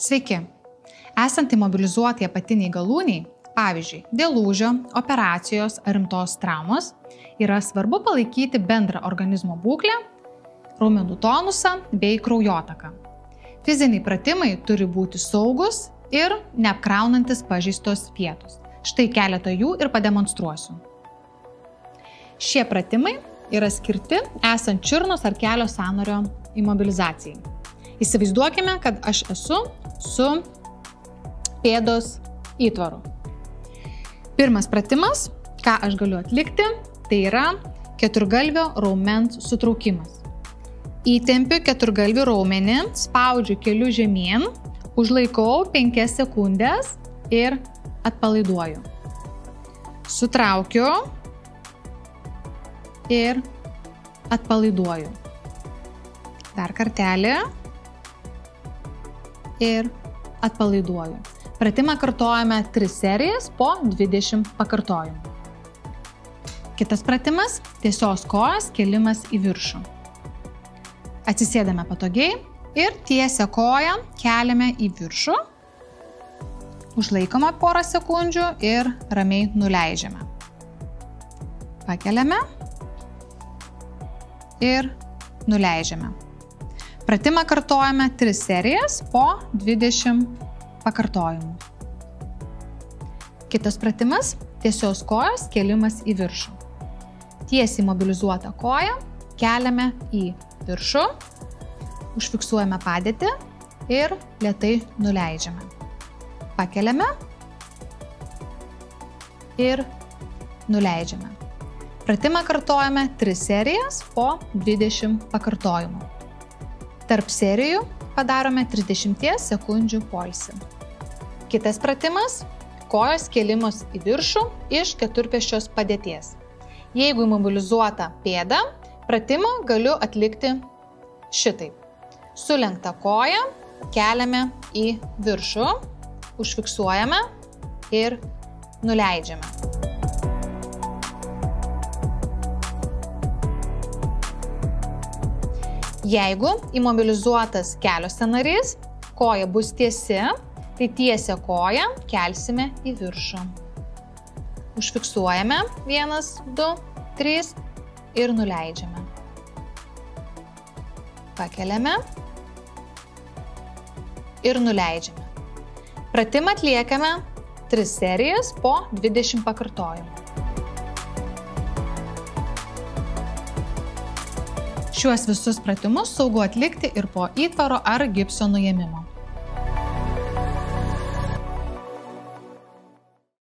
Sveiki! Esant imobilizuotai apatiniai galūniai, pavyzdžiui, dėl lūžio, operacijos ar rimtos traumos, yra svarbu palaikyti bendrą organizmo būklę, raumenų tonusą bei kraujotaką. Fiziniai pratimai turi būti saugus ir neapkraunantis pažeistos vietos. Štai keletą jų ir pademonstruosiu. Šie pratimai yra skirti esant čiurnos ar kelio sąnario imobilizacijai. Įsivaizduokime, kad aš esu su pėdos įtvaru. Pirmas pratimas, ką aš galiu atlikti, tai yra keturgalvio raumens sutraukimas. Įtempiu keturgalvį raumenį, spaudžiu keliu žemyn, užlaikau 5 sekundės ir atpalaiduoju. Sutraukiu ir atpalaiduoju. Dar kartelį ir atpalaiduoju. Pratimą kartojame 3 serijas po 20 pakartojimų. Kitas pratimas – tiesios kojos kėlimas į viršų. Atsisėdame patogiai ir tiesią koją keliame į viršų, užlaikome porą sekundžių ir ramiai nuleidžiame. Pakeliame ir nuleidžiame. Pratimą kartojame 3 serijas po 20 pakartojimų. Kitas pratimas – tiesios kojos kėlimas į viršų. Tiesiai mobilizuotą koją keliame į viršų, užfiksuojame padėtį ir lėtai nuleidžiame. Pakeliame ir nuleidžiame. Pratimą kartojame 3 serijas po 20 pakartojimų. Tarp serijų padarome 30 sekundžių poilsį. Kitas pratimas – kojos kėlimas į viršų iš keturpėsčios padėties. Jeigu imobilizuota pėda, pratimą galiu atlikti šitaip. Sulenktą koją keliame į viršų, užfiksuojame ir nuleidžiame. Jeigu imobilizuotas kelio sąnarys, koja bus tiesi, tai tiesią koją kelsime į viršų. Užfiksuojame 1, 2, 3 ir nuleidžiame. Pakeliame ir nuleidžiame. Pratimą atliekame 3 serijas po 20 pakartojimų. Šiuos visus pratimus saugu atlikti ir po įtvaro ar gipso nuėmimo.